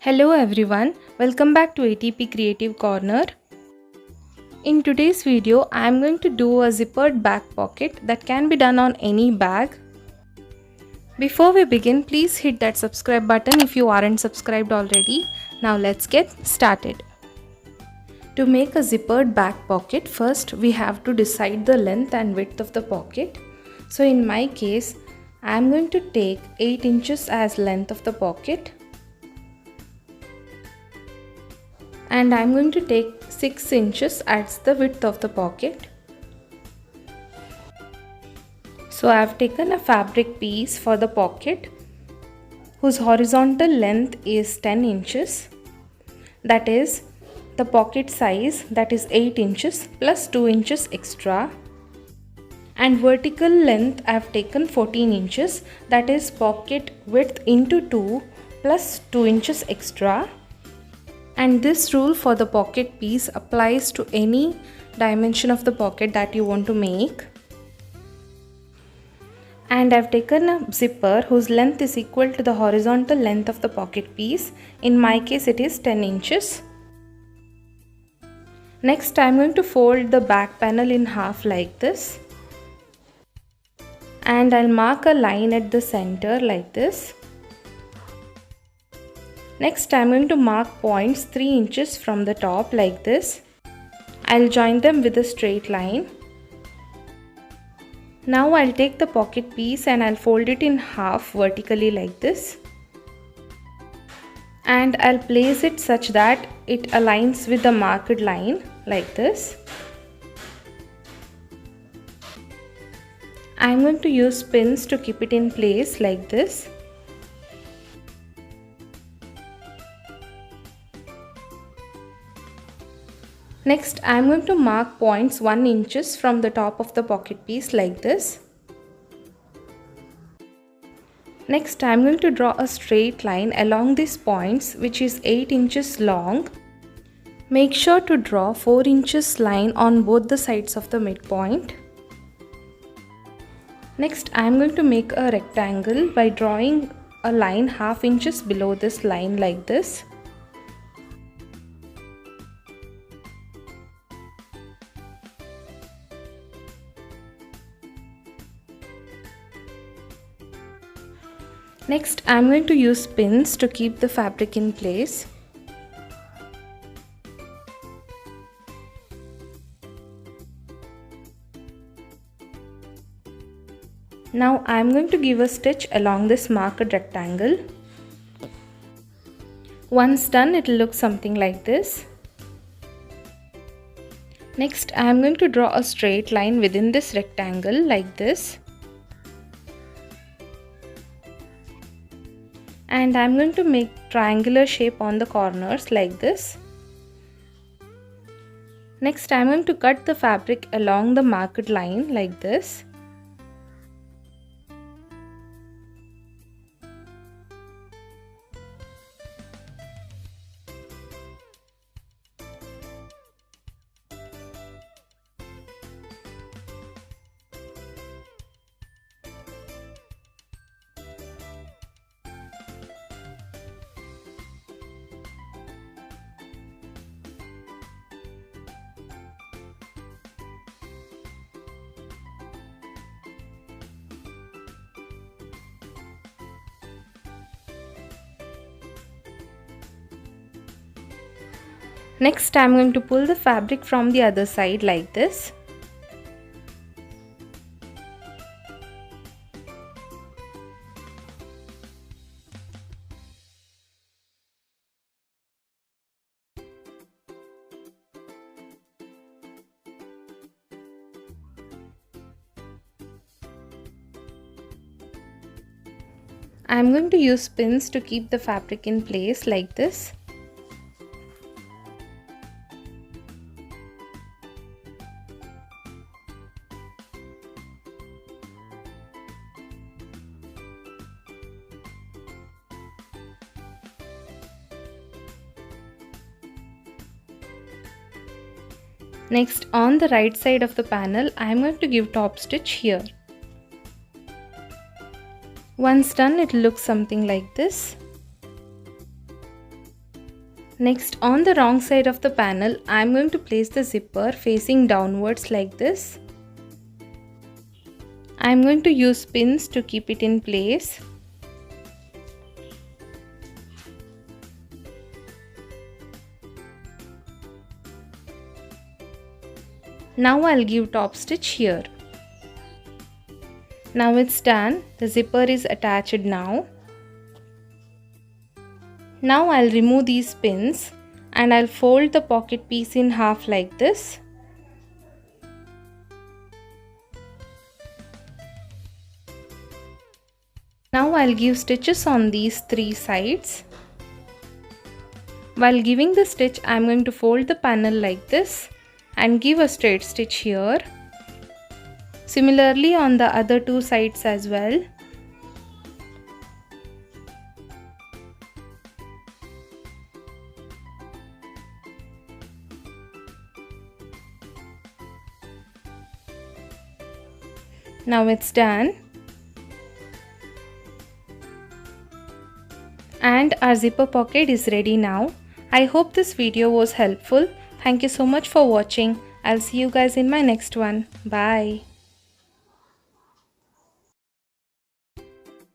Hello everyone, welcome back to ATP Creative Corner. In today's video, I am going to do a zippered back pocket that can be done on any bag. Before we begin, please hit that subscribe button if you aren't subscribed already. Now let's get started. To make a zippered back pocket, first we have to decide the length and width of the pocket. So in my case, I am going to take 8 inches as length of the pocket. And I'm going to take 6 inches as the width of the pocket. So I've taken a fabric piece for the pocket whose horizontal length is 10 inches. That is the pocket size, that is 8 inches plus 2 inches extra. And vertical length I've taken 14 inches, that is pocket width into 2 plus 2 inches extra. And this rule for the pocket piece applies to any dimension of the pocket that you want to make. And I've taken a zipper whose length is equal to the horizontal length of the pocket piece. In my case it is 10 inches. Next I'm going to fold the back panel in half like this. And I'll mark a line at the center like this. Next I'm going to mark points 3 inches from the top like this. I'll join them with a straight line. Now I'll take the pocket piece and I'll fold it in half vertically like this. And I'll place it such that it aligns with the marked line like this. I'm going to use pins to keep it in place like this. Next, I am going to mark points 1 inches from the top of the pocket piece like this. Next, I am going to draw a straight line along these points which is 8 inches long. Make sure to draw 4 inches line on both the sides of the midpoint. Next, I am going to make a rectangle by drawing a line half inches below this line like this. Next, I am going to use pins to keep the fabric in place. Now I am going to give a stitch along this marked rectangle. Once done, it will look something like this. Next, I am going to draw a straight line within this rectangle like this. And I'm going to make triangular shape on the corners like this. Next, I'm going to cut the fabric along the marked line like this. Next, I am going to pull the fabric from the other side like this. I am going to use pins to keep the fabric in place like this. Next, on the right side of the panel, I am going to give top stitch here. Once done, it looks something like this. Next, on the wrong side of the panel, I am going to place the zipper facing downwards like this. I am going to use pins to keep it in place. Now I'll give top stitch here. Now it's done. The zipper is attached now. Now I'll remove these pins and I'll fold the pocket piece in half like this. Now I'll give stitches on these 3 sides. While giving the stitch, I'm going to fold the panel like this and give a straight stitch here. Similarly on the other 2 sides as well. Now it's done. And our zipper pocket is ready now. I hope this video was helpful. Thank you so much for watching. I'll see you guys in my next one. Bye.